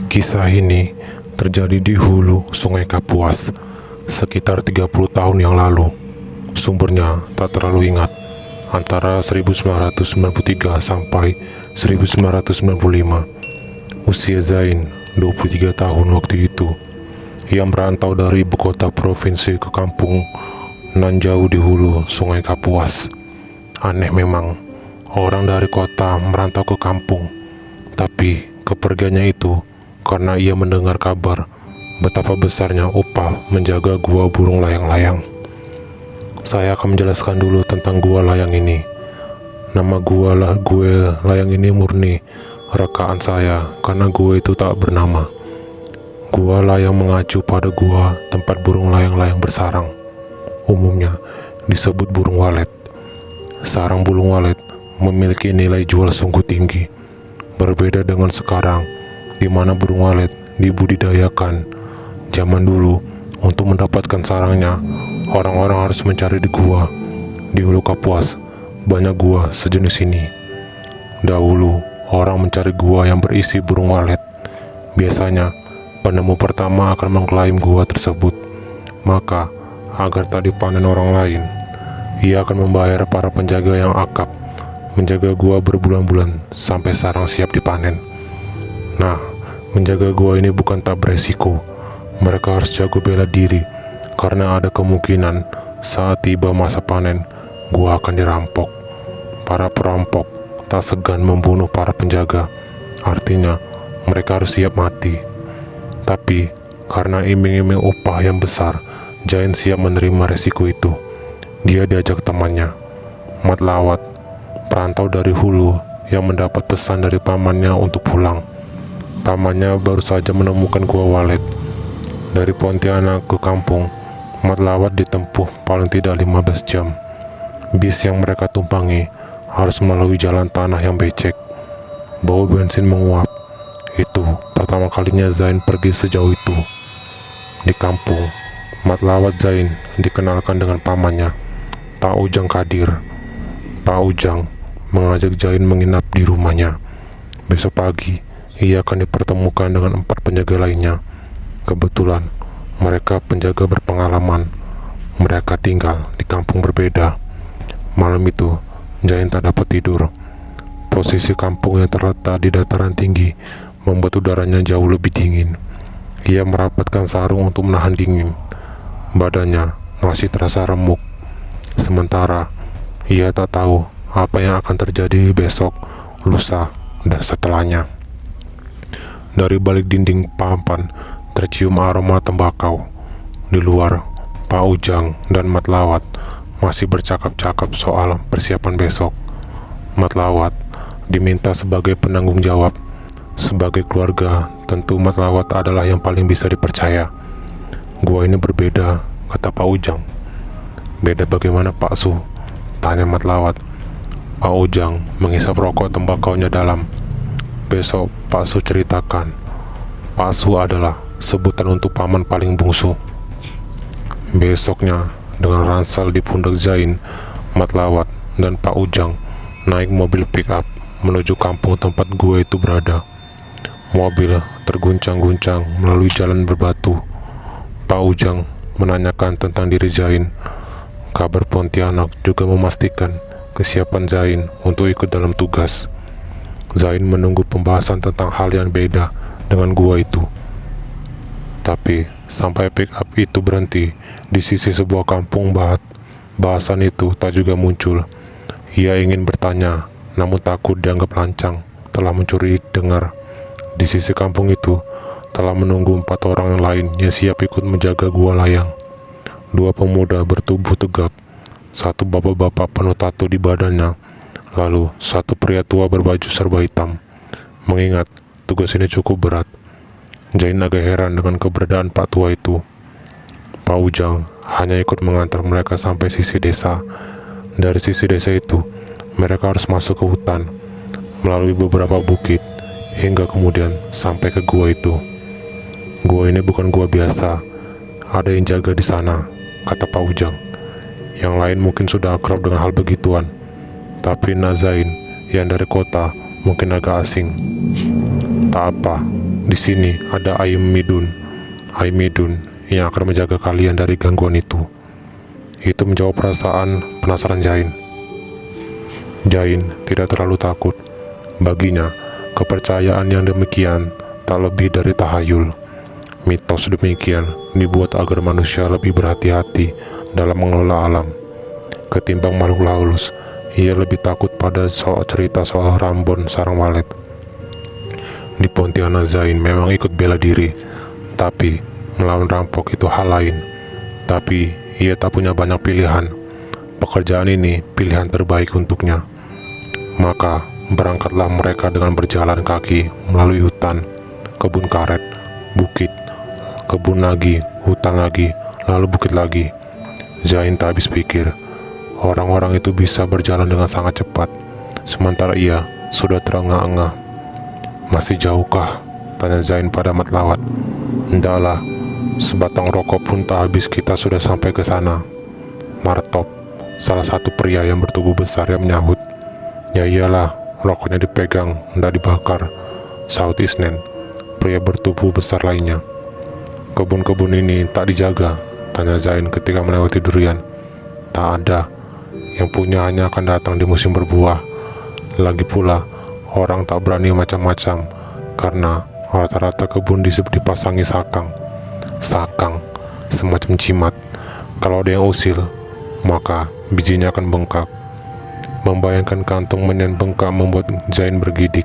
Kisah ini terjadi di hulu Sungai Kapuas sekitar 30 tahun yang lalu. Sumbernya tak terlalu ingat, antara 1993 sampai 1995. Usia Zain 23 tahun waktu itu. Ia merantau dari ibu kota provinsi ke kampung nan jauh di hulu Sungai Kapuas. Aneh memang, orang dari kota merantau ke kampung, tapi kepergiannya itu karena ia mendengar kabar betapa besarnya upah menjaga gua burung layang-layang. Saya akan menjelaskan dulu tentang gua layang ini. Nama gue layang ini murni rekaan saya karena gua itu tak bernama. Gua layang mengacu pada gua tempat burung layang-layang bersarang. Umumnya disebut burung walet. Sarang burung walet memiliki nilai jual sungguh tinggi. Berbeda dengan sekarang, di mana burung walet dibudidayakan. Zaman dulu, untuk mendapatkan sarangnya, orang-orang harus mencari di gua. Di hulu Kapuas, banyak gua sejenis ini. Dahulu, orang mencari gua yang berisi burung walet. Biasanya, penemu pertama akan mengklaim gua tersebut. Maka, agar tak dipanen orang lain, ia akan membayar para penjaga yang akap menjaga gua berbulan-bulan sampai sarang siap dipanen. Nah, menjaga gua ini bukan tak beresiko. Mereka harus jago bela diri, karena ada kemungkinan saat tiba masa panen, gua akan dirampok. Para perampok tak segan membunuh para penjaga. Artinya, mereka harus siap mati. Tapi, karena iming-iming upah yang besar, Jain siap menerima resiko itu. Dia diajak temannya, Mat Lawat, perantau dari hulu yang mendapat pesan dari pamannya untuk pulang. Pamannya baru saja menemukan gua walet. Dari Pontianak ke kampung, Mat Lawat ditempuh paling tidak 15 jam. Bis yang mereka tumpangi harus melalui jalan tanah yang becek. Bau bensin menguap. Itu pertama kalinya Zain pergi sejauh itu. Di kampung, Mat Lawat Zain dikenalkan dengan pamannya, Pak Ujang Kadir. Pak Ujang mengajak Zain menginap di rumahnya. Besok pagi, ia akan dipertemukan dengan 4 penjaga lainnya. Kebetulan, mereka penjaga berpengalaman. Mereka tinggal di kampung berbeda. Malam itu, Zain tak dapat tidur. Posisi kampung yang terletak di dataran tinggi membuat udaranya jauh lebih dingin. Ia merapatkan sarung untuk menahan dingin. Badannya masih terasa remuk. Sementara, ia tak tahu apa yang akan terjadi besok, lusa, dan setelahnya. Dari balik dinding papan, tercium aroma tembakau. Di luar, Pak Ujang dan Mat Lawat masih bercakap-cakap soal persiapan besok. Mat Lawat diminta sebagai penanggung jawab. Sebagai keluarga, tentu Mat Lawat adalah yang paling bisa dipercaya. Gua ini berbeda, kata Pak Ujang. Beda bagaimana Pak Su? Tanya Mat Lawat. Pak Ujang menghisap rokok tembakaunya dalam. Besok Pak Su ceritakan. Pak Su adalah sebutan untuk paman paling bungsu. Besoknya, dengan ransel di pundak Zain, Mat Lawat dan Pak Ujang naik mobil pick up menuju kampung tempat gua itu berada. Mobil terguncang-guncang melalui jalan berbatu. Pak Ujang menanyakan tentang diri Zain. Kabar Pontianak juga memastikan kesiapan Zain untuk ikut dalam tugas. Zain menunggu pembahasan tentang hal yang beda dengan gua itu. Tapi sampai pick up itu berhenti di sisi sebuah kampung bahasan itu tak juga muncul. Ia ingin bertanya, namun takut dianggap lancang, telah mencuri dengar. Di sisi kampung itu telah menunggu 4 orang lain yang siap ikut menjaga gua layang. 2 pemuda bertubuh tegap, 1 bapak-bapak penuh tato di badannya, lalu 1 pria tua berbaju serba hitam. Mengingat tugas ini cukup berat, Zain agak heran dengan keberadaan Pak tua itu. Pak Ujang hanya ikut mengantar mereka sampai sisi desa. Dari sisi desa itu, mereka harus masuk ke hutan, melalui beberapa bukit, hingga kemudian sampai ke gua itu. Gua ini bukan gua biasa, ada yang jaga di sana, kata Pak Ujang. Yang lain mungkin sudah akrab dengan hal begituan, tapi Nazain yang dari kota mungkin agak asing. Tak apa, di Di sini ada Aimidun yang akan menjaga kalian dari gangguan itu. Itu menjawab perasaan penasaran Zain. Zain tidak terlalu takut. Baginya, kepercayaan yang demikian tak lebih dari tahayul. Mitos demikian dibuat agar manusia lebih berhati-hati dalam mengelola alam. Ketimbang makhluk halus, ia lebih takut pada cerita soal Rambon sarang walet. Di Pontianak, Zain memang ikut bela diri, tapi melawan rampok itu hal lain. Tapi ia tak punya banyak pilihan. Pekerjaan ini pilihan terbaik untuknya. Maka berangkatlah mereka dengan berjalan kaki melalui hutan, kebun karet, bukit, kebun lagi, hutan lagi, lalu bukit lagi. Zain tak habis pikir, orang-orang itu bisa berjalan dengan sangat cepat, sementara ia sudah terengah-engah. "Masih jauhkah?" tanya Zain pada Matlawat. "Ndaklah, sebatang rokok pun tak habis kita sudah sampai ke sana." Martop, salah satu pria yang bertubuh besar, yang menyahut. "Ya iyalah, rokoknya dipegang, ndak dibakar," sahut Isnen, pria bertubuh besar lainnya. "Kebun-kebun ini tak dijaga?" tanya Zain ketika melewati durian. "Tak ada, yang punya hanya akan datang di musim berbuah. Lagi pula, orang tak berani macam-macam, karena rata-rata kebun dipasangi sakang. Sakang, semacam cimat. Kalau ada yang usil, maka bijinya akan bengkak." Membayangkan kantong menyan bengkak membuat Zain bergidik.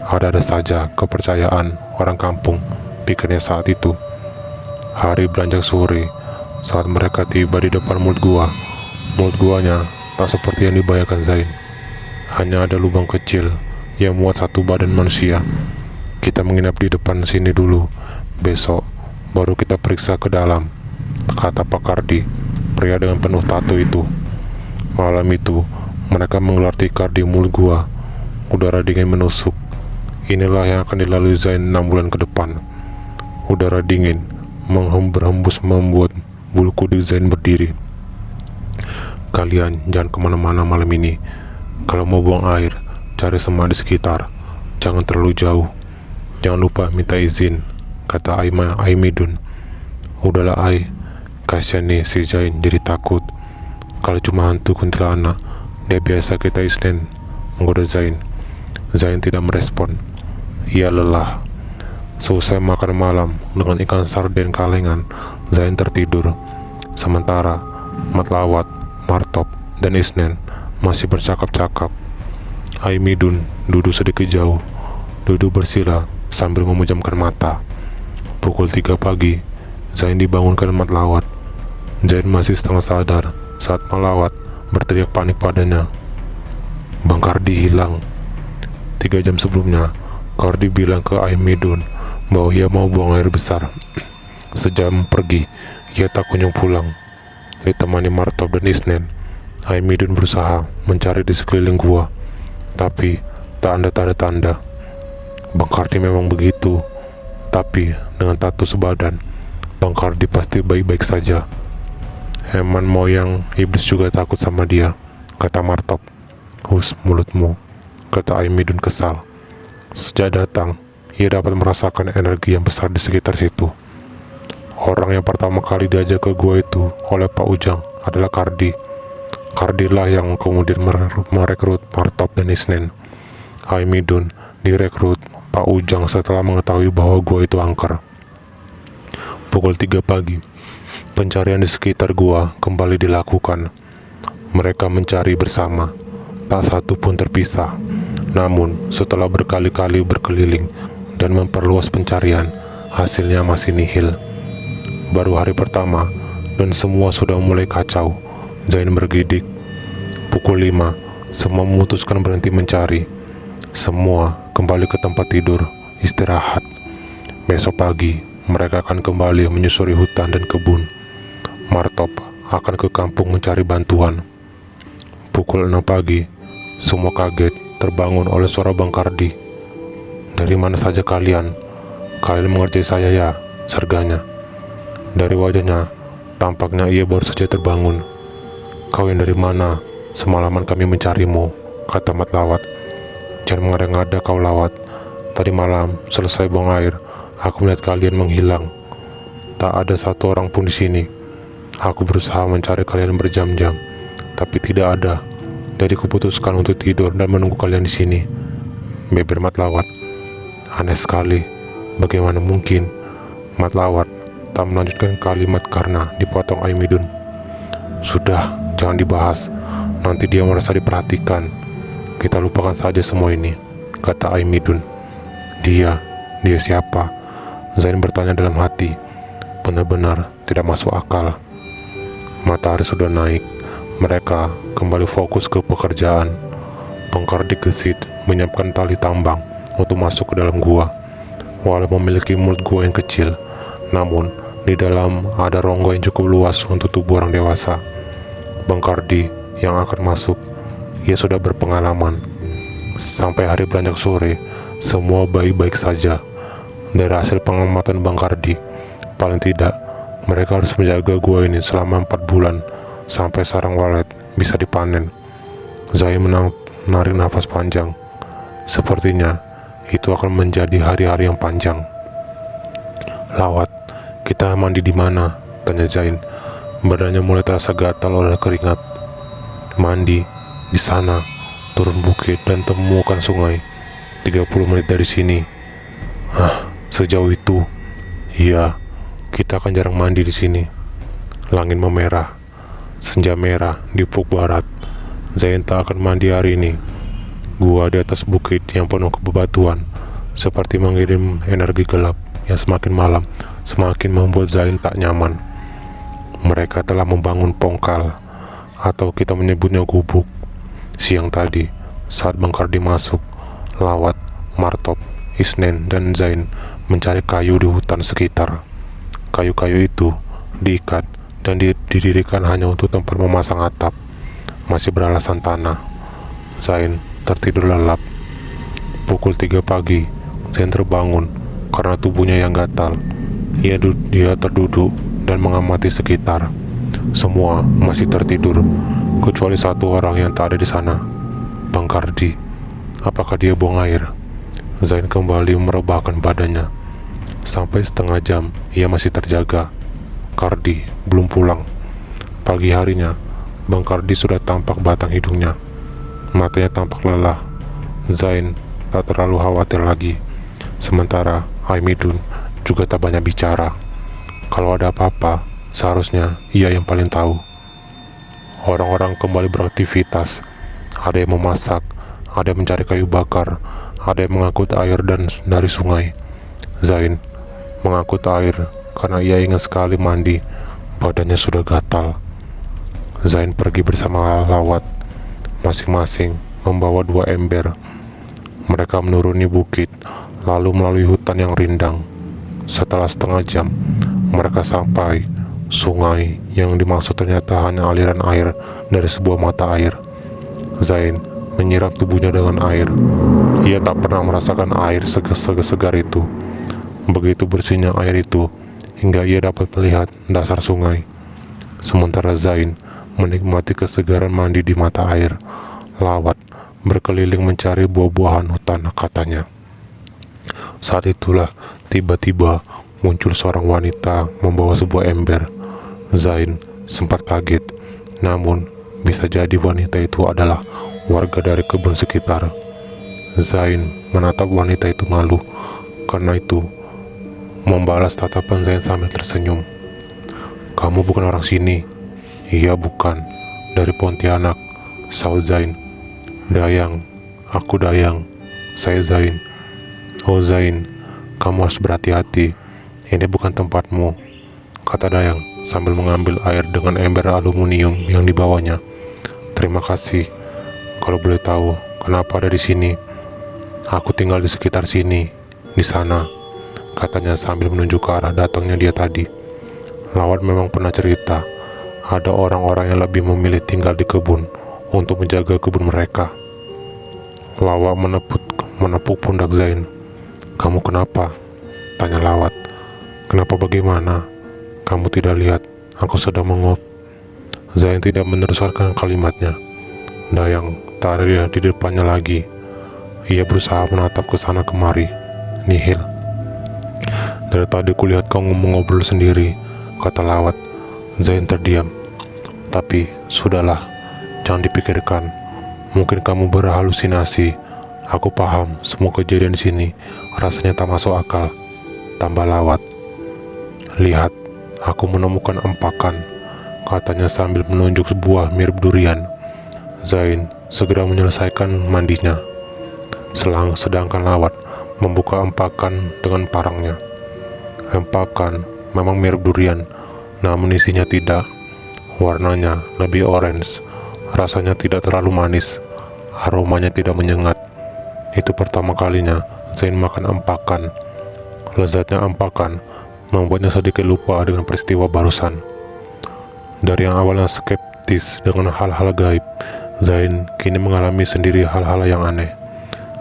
Ada-ada saja kepercayaan orang kampung, pikirnya saat itu. Hari beranjak sore, saat mereka tiba di depan mulut gua. Mulut guanya tak seperti yang dibayangkan Zain. Hanya ada lubang kecil yang muat satu badan manusia. "Kita menginap di depan sini dulu, besok baru kita periksa ke dalam," kata Pak Kardi, pria dengan penuh tato itu. Malam itu mereka menggelar tikar di mulut gua. Udara dingin menusuk. Inilah yang akan dilalui Zain 6 bulan ke depan. Udara dingin berhembus membuat bulu kuduk Zain berdiri. "Kalian jangan kemana-mana malam ini. Kalau mau buang air, cari semak di sekitar. Jangan terlalu jauh. Jangan lupa minta izin," kata Aimidun. "Udahlah Ai, kasihan nih si Zain jadi takut. Kalau cuma hantu kuntilanak, dia biasa," kita Isnen menggoda Zain. Zain tidak merespon. Ia lelah. Selesai makan malam dengan ikan sarden kalengan, Zain tertidur. Sementara Matlawat, Martop, dan Isnen masih bercakap-cakap. Aimidun duduk sedikit jauh, duduk bersila sambil memejamkan mata. Pukul 3 pagi, Zain dibangunkan Matlawat. Zain masih setengah sadar saat Matlawat berteriak panik padanya. "Bang Kardi hilang." 3 jam sebelumnya, Kardi bilang ke Aimidun bahwa ia mau buang air besar. Sejam pergi, ia tak kunjung pulang. Ditemani Martop dan Isnen, Aimidun berusaha mencari di sekeliling gua, tapi tak ada tanda-tanda. Bang Kardi memang begitu, tapi dengan tato sebadan, Bang Kardi pasti baik-baik saja. "Eman moyang iblis juga takut sama dia," kata Martop. "Hus mulutmu," kata Aimidun kesal. Sejak datang, ia dapat merasakan energi yang besar di sekitar situ. Orang yang pertama kali diajak ke gua itu oleh Pak Ujang adalah Kardi. Kardilah yang kemudian merekrut Martop dan Isnen. Aimidun direkrut Pak Ujang setelah mengetahui bahwa gua itu angker. Pukul 3 pagi, pencarian di sekitar gua kembali dilakukan. Mereka mencari bersama, tak satu pun terpisah. Namun, setelah berkali-kali berkeliling dan memperluas pencarian, hasilnya masih nihil. Baru hari pertama, dan semua sudah mulai kacau. Zain bergidik. Pukul 5, semua memutuskan berhenti mencari. Semua kembali ke tempat tidur, istirahat. Besok pagi, mereka akan kembali menyusuri hutan dan kebun. Martop akan ke kampung mencari bantuan. Pukul 6 pagi, semua kaget terbangun oleh suara Bang Kardi. "Dari mana saja kalian? Kalian mengerti saya ya?" serganya. Dari wajahnya, tampaknya ia baru saja terbangun. "Kau yang dari mana? Semalaman kami mencarimu," kata Matlawat. "Jangan mengada-ngada kau Lawat. Tadi malam selesai buang air, Aku melihat kalian menghilang. Tak ada satu orang pun di sini. Aku berusaha mencari kalian berjam-jam, tapi tidak ada. Jadi kuputuskan untuk tidur dan menunggu kalian di sini. Beber Matlawat. Aneh sekali. Bagaimana mungkin? Matlawat tak melanjutkan kalimat karena dipotong Aimidun. Sudah, jangan dibahas. Nanti dia merasa diperhatikan. Kita lupakan saja semua ini, kata Aimidun. Dia siapa? Zain bertanya dalam hati. Benar-benar tidak masuk akal. Matahari sudah naik. Mereka kembali fokus ke pekerjaan. Bangkardi gesit menyiapkan tali tambang untuk masuk ke dalam gua. Walau memiliki mulut gua yang kecil, namun di dalam ada rongga yang cukup luas untuk tubuh orang dewasa. Bangkardi yang akan masuk, ia sudah berpengalaman. Sampai hari beranjak sore, semua baik-baik saja. Dari hasil pengamatan Bangkardi, paling tidak mereka harus menjaga gua ini selama 4 bulan sampai sarang walet bisa dipanen. Zain menarik nafas panjang. Sepertinya itu akan menjadi hari-hari yang panjang. Lawat, kita mandi di mana? Tanya Zain. Badannya mulai terasa gatal oleh keringat. Mandi di sana, turun bukit dan temukan sungai. 30 menit dari sini. Sejauh itu? Iya, kita akan jarang mandi di sini. Langit memerah. Senja merah di ufuk barat. Zain tak akan mandi hari ini. Gua di atas bukit yang penuh bebatuan, seperti mengirim energi gelap yang semakin malam semakin membuat Zain tak nyaman. Mereka telah membangun pongkal, atau kita menyebutnya gubuk. Siang tadi, saat Bangkardi masuk, Lawat, Martop, Isnen, dan Zain mencari kayu di hutan sekitar. Kayu-kayu itu diikat dan didirikan hanya untuk tempat memasang atap. Masih beralasan tanah. Zain tertidur lelap. Pukul 3 pagi, Zain terbangun karena tubuhnya yang gatal. Dia terduduk dan mengamati sekitar. Semua masih tertidur, kecuali satu orang yang tak ada di sana. Bangkardi. Apakah dia buang air? Zain kembali merebahkan badannya. Sampai setengah jam, ia masih terjaga. Kardi belum pulang. Pagi harinya, Bangkardi sudah tampak batang hidungnya. Matanya tampak lelah. Zain tak terlalu khawatir lagi. Sementara Aimidun juga tak banyak bicara. Kalau ada apa-apa, seharusnya ia yang paling tahu. Orang-orang kembali beraktivitas. Ada yang memasak, ada yang mencari kayu bakar, ada yang mengangkut air dari sungai. Zain mengangkut air karena ia ingin sekali mandi. Badannya sudah gatal. Zain pergi bersama Lawat, masing-masing membawa 2 ember. Mereka menuruni bukit, lalu melalui hutan yang rindang. Setelah setengah jam, mereka sampai sungai yang dimaksud ternyata hanya aliran air dari sebuah mata air. Zain menyiram tubuhnya dengan air. Ia tak pernah merasakan air segar itu. Begitu bersihnya air itu, hingga ia dapat melihat dasar sungai. Sementara Zain menikmati kesegaran mandi di mata air, Lawat berkeliling mencari buah-buahan hutan, katanya. Saat itulah tiba-tiba muncul seorang wanita membawa sebuah ember. Zain sempat kaget, namun bisa jadi wanita itu adalah warga dari kebun sekitar. Zain menatap wanita itu malu, karena itu membalas tatapan Zain sambil tersenyum. Kamu bukan orang sini? Iya bukan, dari Pontianak, sahut Zain. Dayang, aku Dayang, saya Zain. Oh Zain, kamu harus berhati-hati, ini bukan tempatmu, kata Dayang sambil mengambil air dengan ember aluminium yang dibawanya. Terima kasih. Kalau boleh tahu, kenapa ada di sini? Aku tinggal di sekitar sini, di sana, katanya sambil menunjuk ke arah datangnya dia tadi. Lawat memang pernah cerita, ada orang-orang yang lebih memilih tinggal di kebun untuk menjaga kebun mereka. Lawat menepuk pundak Zain. Kamu kenapa? Tanya Lawat. Kenapa bagaimana? Kamu tidak lihat aku sedang menguap. Zain tidak meneruskan kalimatnya. Dayang tak ada di depannya lagi. Ia berusaha menatap ke sana kemari. Nihil. Dari tadi kulihat kau ngobrol sendiri, kata Lawat. Zain terdiam. Tapi, sudahlah, jangan dipikirkan. Mungkin kamu berhalusinasi. Aku paham, semua kejadian di sini rasanya tak masuk akal, tambah Lawat. Lihat, aku menemukan empakan, katanya sambil menunjuk sebuah mirip durian. Zain segera menyelesaikan mandinya. Sedangkan Lawat membuka empakan dengan parangnya. Empakan memang mirip durian, namun isinya tidak. Warnanya lebih orange, rasanya tidak terlalu manis, aromanya tidak menyengat. Itu pertama kalinya Zain makan empakan. Lezatnya empakan membuatnya sedikit lupa dengan peristiwa barusan. Dari yang awalnya skeptis dengan hal-hal gaib, Zain kini mengalami sendiri hal-hal yang aneh.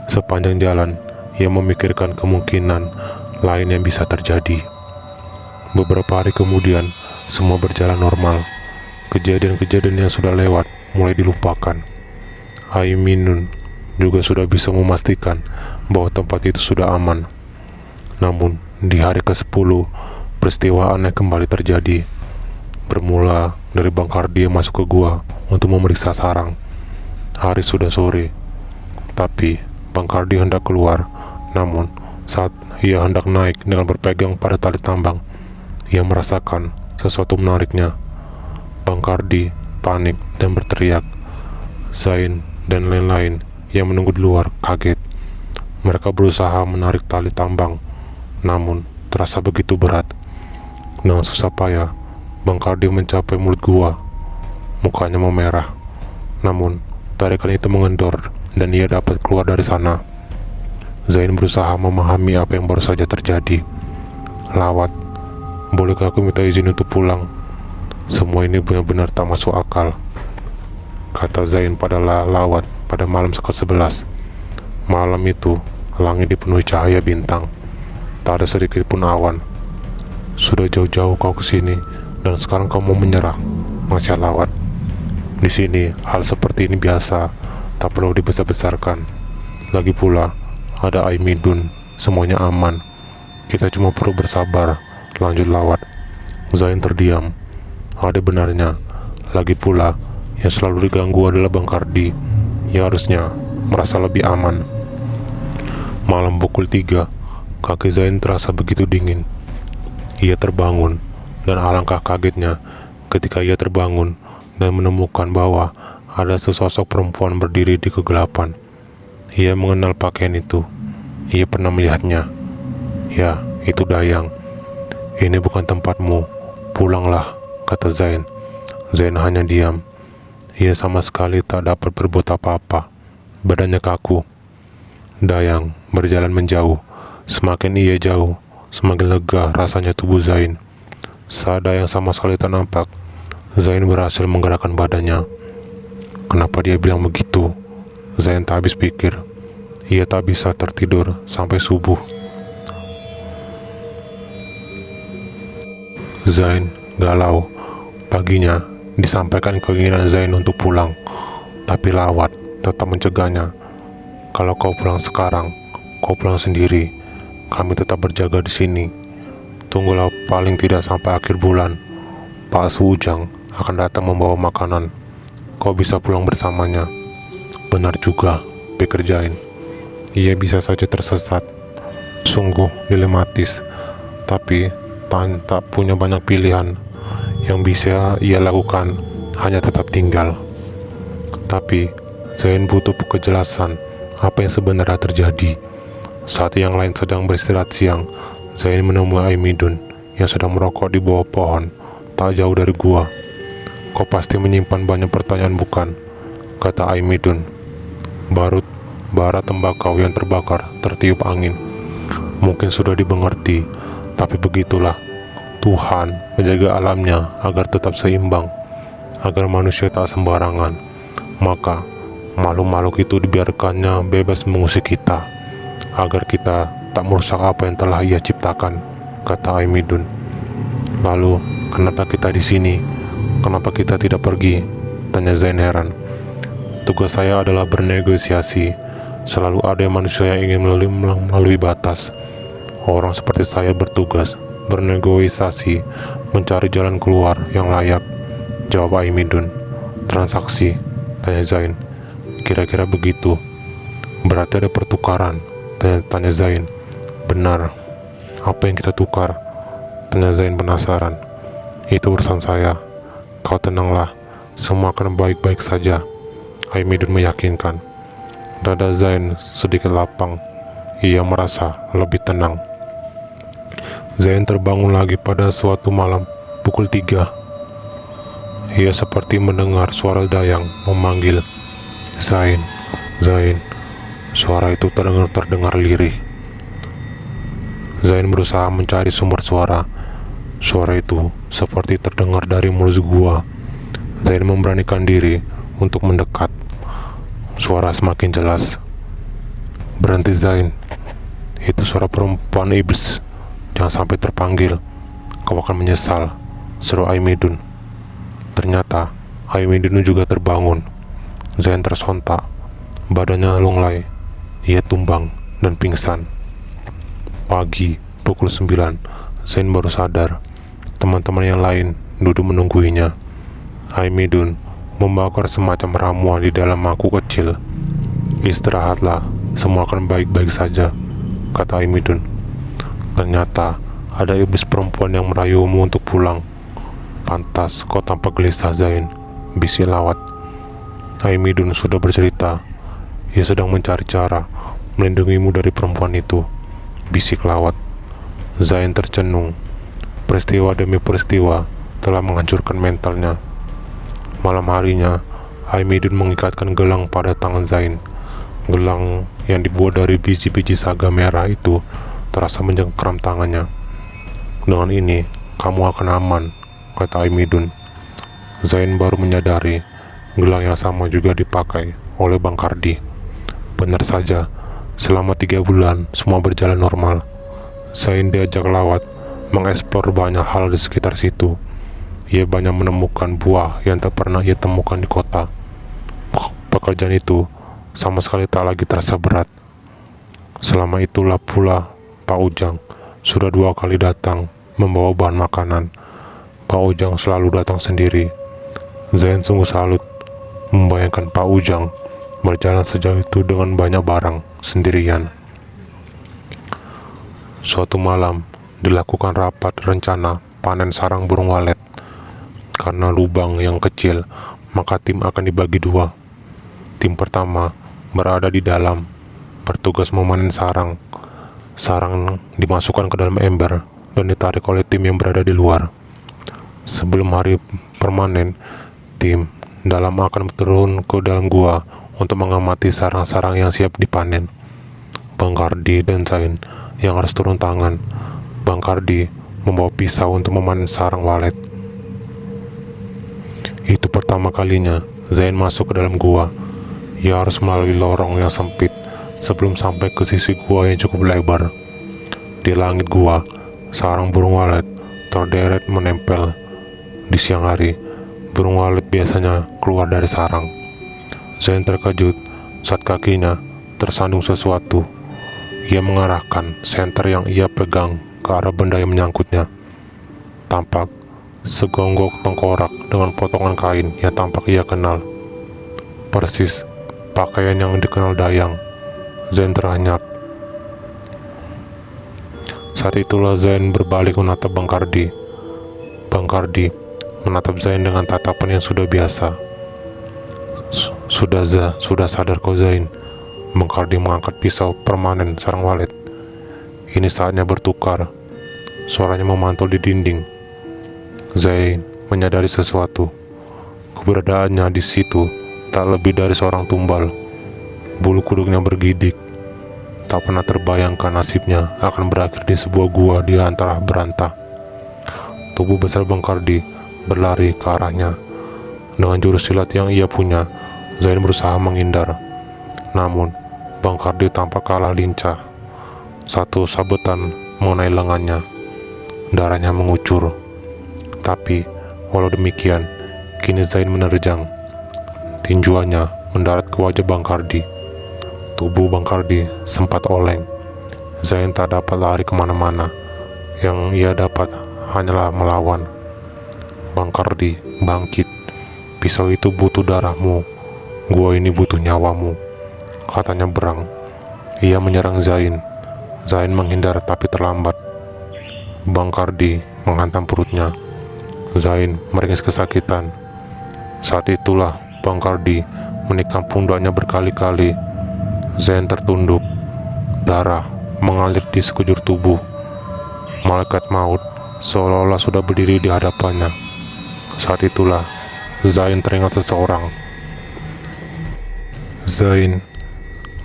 Sepanjang jalan, ia memikirkan kemungkinan lain yang bisa terjadi. Beberapa hari kemudian, semua berjalan normal. Kejadian-kejadian yang sudah lewat mulai dilupakan. Aiminun juga sudah bisa memastikan bahwa tempat itu sudah aman. Namun, di hari ke-10, peristiwa aneh kembali terjadi. Bermula dari Bang Kardi yang masuk ke gua untuk memeriksa sarang. Hari sudah sore, tapi Bang Kardi hendak keluar. Namun, saat ia hendak naik dengan berpegang pada tali tambang, ia merasakan sesuatu menariknya. Bang Kardi panik dan berteriak. Zain dan lain-lain yang menunggu di luar kaget. Mereka berusaha menarik tali tambang, namun terasa begitu berat. Dengan susah payah, Bang Kardi mencapai mulut gua. Mukanya memerah, namun tarikan itu mengendor dan ia dapat keluar dari sana. Zain berusaha memahami apa yang baru saja terjadi. Lawat, bolehkah aku minta izin untuk pulang? Semua ini benar-benar tak masuk akal, kata Zain pada Lawat pada malam ke-11. Malam itu, langit dipenuhi cahaya bintang. Tak ada sedikit pun awan. Sudah jauh-jauh kau kesini, dan sekarang kau mau menyerah, Masya Lawat. Di sini, hal seperti ini biasa, tak perlu dibesar-besarkan. Lagi pula, ada Aimidun, semuanya aman. Kita cuma perlu bersabar, lanjut Lawat. Zain terdiam. Ada benarnya. Lagi pula, yang selalu diganggu adalah Bang Kardi. Ya harusnya merasa lebih aman. Malam pukul 3, kaki Zain terasa begitu dingin. Ia terbangun, dan alangkah kagetnya ketika ia terbangun dan menemukan bahwa ada sesosok perempuan berdiri di kegelapan. Ia mengenal pakaian itu. Ia pernah melihatnya. Ya, itu Dayang. Ini bukan tempatmu. Pulanglah, kata Zain. Zain hanya diam. Ia sama sekali tak dapat berbuat apa-apa. Badannya kaku. Dayang berjalan menjauh. Semakin ia jauh, semakin lega rasanya tubuh Zain. Saat Dayang sama sekali tak nampak, Zain berhasil menggerakkan badannya. Kenapa dia bilang begitu? Zain tak habis pikir. Ia tak bisa tertidur sampai subuh. Zain galau. Paginya disampaikan keinginan Zain untuk pulang, tapi Lawat tetap mencegahnya. Kalau kau pulang sekarang, kau pulang sendiri. Kami tetap berjaga di sini. Tunggulah paling tidak sampai akhir bulan. Pak Suujang akan datang membawa makanan. Kau bisa pulang bersamanya. Benar juga, pikir Zain. Ia bisa saja tersesat. Sungguh dilematis, tapi tak punya banyak pilihan. Yang bisa ia lakukan hanya tetap tinggal. Tapi Zain butuh kejelasan apa yang sebenarnya terjadi. Saat yang lain sedang beristirahat siang, Zain menemui Aimidun yang sedang merokok di bawah pohon tak jauh dari gua. Kau pasti menyimpan banyak pertanyaan, bukan? Kata Aimidun. Bara tembakau yang terbakar tertiup angin. Mungkin sudah dimengerti, tapi begitulah. Tuhan menjaga alamnya agar tetap seimbang, agar manusia tak sembarangan. Maka makhluk-makhluk itu dibiarkannya bebas mengusik kita, agar kita tak merusak apa yang telah ia ciptakan, kata Aimidun. Lalu, kenapa kita di sini? Kenapa kita tidak pergi? Tanya Zain heran. Tugas saya adalah bernegosiasi. Selalu ada manusia yang ingin melalui batas. Orang seperti saya bertugas bernegosiasi, mencari jalan keluar yang layak, jawab Aimidun. Transaksi, tanya Zain. Kira-kira begitu. Berarti ada pertukaran, tanya Zain. Benar. Apa yang kita tukar? Tanya Zain penasaran. Itu urusan saya. Kau tenanglah, semua akan baik-baik saja, Aimidun meyakinkan. Dada Zain sedikit lapang. Ia merasa lebih tenang. Zain terbangun lagi pada suatu malam pukul 3. Ia seperti mendengar suara Dayang memanggil, Zain, Zain. Suara itu terdengar lirih. Zain berusaha mencari sumber suara. Suara itu seperti terdengar dari mulut gua. Zain memberanikan diri untuk mendekat. Suara semakin jelas. Berhenti Zain. Itu suara perempuan iblis. Jangan sampai terpanggil. Kau akan menyesal, seru Aimidun. Ternyata Aimidun juga terbangun. Zain tersontak. Badannya lunglai. Ia tumbang dan pingsan. Pagi pukul 9, Zain baru sadar. Teman-teman yang lain duduk menungguinya. Aimidun membakar semacam ramuan di dalam mangkuk kecil. Istirahatlah, semua akan baik-baik saja, kata Aimidun. Ternyata ada iblis perempuan yang merayumu untuk pulang. Pantas kau tampak gelisah Zain, bisik Lawat. Aimidun sudah bercerita. Ia sedang mencari cara melindungimu dari perempuan itu, bisik Lawat. Zain tercenung. Peristiwa demi peristiwa telah menghancurkan mentalnya. Malam harinya, Aimidun mengikatkan gelang pada tangan Zain. Gelang yang dibuat dari biji-biji saga merah itu terasa mencengkram tangannya. Dengan ini, kamu akan aman, kata Aimidun. Zain baru menyadari gelang yang sama juga dipakai oleh Bang Kardi. Benar saja, selama 3 bulan semua berjalan normal. Zain diajak Lawat mengeksplor banyak hal di sekitar situ. Ia banyak menemukan buah yang tak pernah ia temukan di kota. Pekerjaan itu sama sekali tak lagi terasa berat. Selama itulah pula Pak Ujang sudah 2 kali datang membawa bahan makanan. Pak Ujang selalu datang sendiri. Zain sungguh salut membayangkan Pak Ujang berjalan sejauh itu dengan banyak barang sendirian. Suatu malam dilakukan rapat rencana panen sarang burung walet. Karena lubang yang kecil, maka tim akan dibagi 2. Tim pertama berada di dalam, bertugas memanen sarang. Sarang dimasukkan ke dalam ember dan ditarik oleh tim yang berada di luar. Sebelum hari permanen, tim dalam akan turun ke dalam gua untuk mengamati sarang-sarang yang siap dipanen. Bang Kardi dan Zain yang harus turun tangan. Bang Kardi membawa pisau untuk memanen sarang walet. Itu pertama kalinya Zain masuk ke dalam gua. Ia harus melalui lorong yang sempit sebelum sampai ke sisi gua yang cukup lebar. Di langit gua, sarang burung walet terderet menempel. Di siang hari, burung walet biasanya keluar dari sarang. Zain terkejut saat kakinya tersandung sesuatu. Ia mengarahkan senter yang ia pegang ke arah benda yang menyangkutnya. Tampak segonggok tengkorak dengan potongan kain yang tampak ia kenal. Persis pakaian yang dikenal Dayang. Zain teranyap. Saat itulah Zain berbalik menatap Bang Kardi. Bang Kardi menatap Zain dengan tatapan yang sudah biasa. Sudah sadar kau Zain? Bang Kardi mengangkat pisau permanen sarang walet. Ini saatnya bertukar. Suaranya memantul di dinding. Zain menyadari sesuatu. Keberadaannya di situ tak lebih dari seorang tumbal. Bulu kuduknya bergidik. Tak pernah terbayangkan nasibnya akan berakhir di sebuah gua di antara berantah. Tubuh besar Bang Kardi berlari ke arahnya. Dengan jurus silat yang ia punya, Zain berusaha menghindar. Namun, Bang Kardi tampak kalah lincah. Satu sabetan mengenai lengannya. Darahnya mengucur. Tapi, walau demikian, kini Zain menerjang. Tinjuannya mendarat ke wajah Bang Kardi. Tubuh Bang Kardi sempat oleng. Zain tak dapat lari kemana-mana. Yang ia dapat hanyalah melawan. Bang Kardi bangkit. Pisau itu butuh darahmu, gua ini butuh nyawamu, katanya berang. Ia menyerang Zain. Zain menghindar tapi terlambat. Bang Kardi menghantam perutnya. Zain meringis kesakitan. Saat itulah Bang Kardi menikam pundaknya berkali-kali. Zain tertunduk. Darah mengalir di sekujur tubuh. Malaikat maut seolah-olah sudah berdiri di hadapannya. Saat itulah Zain teringat seseorang. Zain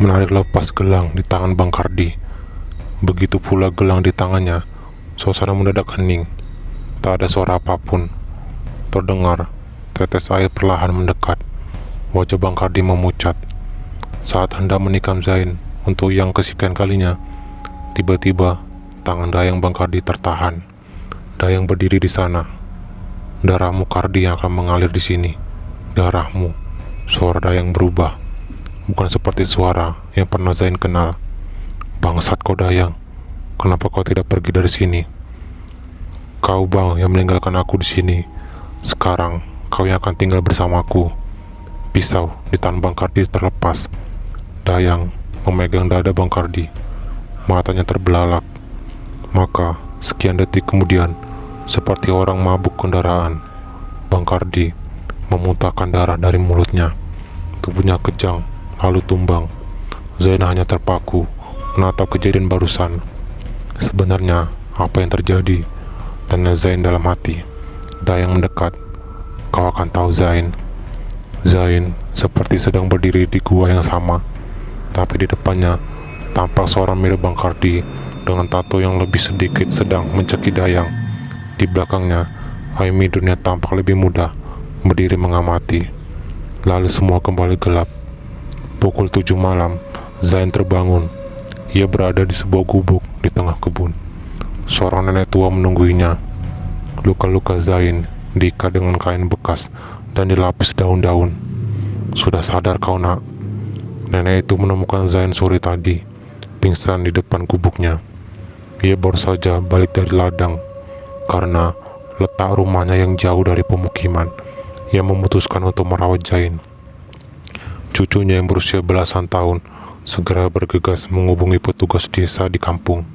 menarik lepas gelang di tangan Bang Kardi. Begitu pula gelang di tangannya. Suasana mendadak hening. Tak ada suara apapun. Terdengar tetes air perlahan mendekat. Wajah Bang Kardi memucat. Saat hendak menikam Zain untuk yang kesekian kalinya, tiba-tiba tangan Dayang Bang Kardi tertahan. Dayang berdiri di sana. Darahmu Kardi yang akan mengalir di sini. Darahmu. Suara Dayang berubah. Bukan seperti suara yang pernah Zain kenal. Bangsat kau Dayang. Kenapa kau tidak pergi dari sini? Kau Bang yang meninggalkan aku di sini. Sekarang kau yang akan tinggal bersamaku. Pisau di tangan Bang Kardi terlepas. Dayang memegang dada Bang Kardi. Matanya terbelalak. Maka sekian detik kemudian, seperti orang mabuk kendaraan, Bang Kardi memuntahkan darah dari mulutnya. Tubuhnya kejang, lalu tumbang. Zain hanya terpaku menatap kejadian barusan. Sebenarnya apa yang terjadi? Tanya Zain dalam hati. Dayang mendekat. Kau akan tahu Zain. Zain seperti sedang berdiri di gua yang sama, tapi di depannya tampak seorang mirip Bang Kardi dengan tato yang lebih sedikit sedang mencekik Dayang. Di belakangnya, Aimi dunia tampak lebih muda, berdiri mengamati. Lalu semua kembali gelap. Pukul 7 malam, Zain terbangun. Ia berada di sebuah gubuk di tengah kebun. Seorang nenek tua menungguinya. Luka-luka Zain diikat dengan kain bekas dan dilapis daun-daun. Sudah sadar kau nak? Nenek itu menemukan Zain sore tadi, pingsan di depan gubuknya. Ia baru saja balik dari ladang. Karena letak rumahnya yang jauh dari pemukiman, ia memutuskan untuk merawat Zain. Cucunya yang berusia belasan tahun segera bergegas menghubungi petugas desa di kampung.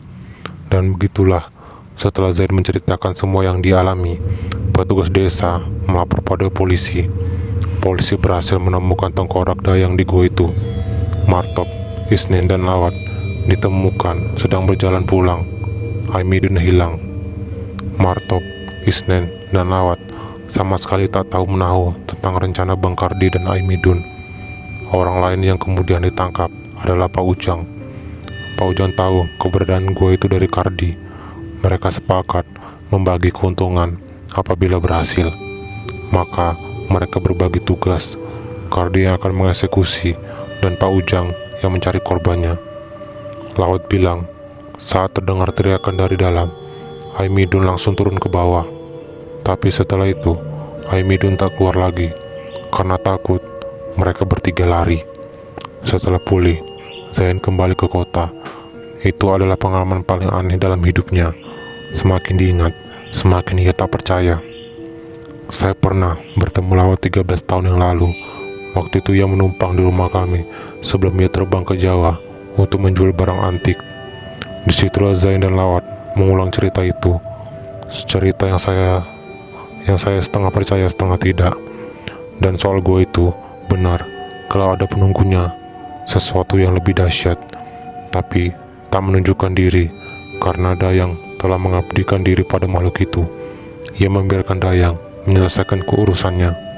Dan begitulah, setelah Zain menceritakan semua yang dialami, petugas desa melapor pada polisi. Polisi berhasil menemukan tengkorak Dayang di gua itu. Martop, Isnin, dan Lawat ditemukan sedang berjalan pulang. Aimidun hilang. Martop, Isnin, dan Lawat sama sekali tak tahu menahu tentang rencana Bang Kardi dan Aimidun. Orang lain yang kemudian ditangkap adalah Pak Ujang. Pak Ujang tahu keberadaan gua itu dari Kardi. Mereka sepakat membagi keuntungan apabila berhasil. Maka mereka berbagi tugas. Kardi yang akan mengeksekusi dan Pak Ujang yang mencari korbannya. Lawat bilang, saat terdengar teriakan dari dalam, Aimidun langsung turun ke bawah. Tapi setelah itu, Aimidun tak keluar lagi. Karena takut, mereka bertiga lari. Setelah pulih, Zain kembali ke kota. Itu adalah pengalaman paling aneh dalam hidupnya. Semakin diingat, semakin ia tak percaya. Saya pernah bertemu Lawat 13 tahun yang lalu. Waktu itu ia menumpang di rumah kami sebelum ia terbang ke Jawa untuk menjual barang antik. Disitulah Zain dan Lawat mengulang cerita itu. Cerita yang saya setengah percaya setengah tidak. Dan soal gua itu benar, kalau ada penunggunya, sesuatu yang lebih dahsyat, tapi tak menunjukkan diri karena Dayang telah mengabdikan diri pada makhluk itu. Ia membiarkan Dayang menyelesaikan keurusannya.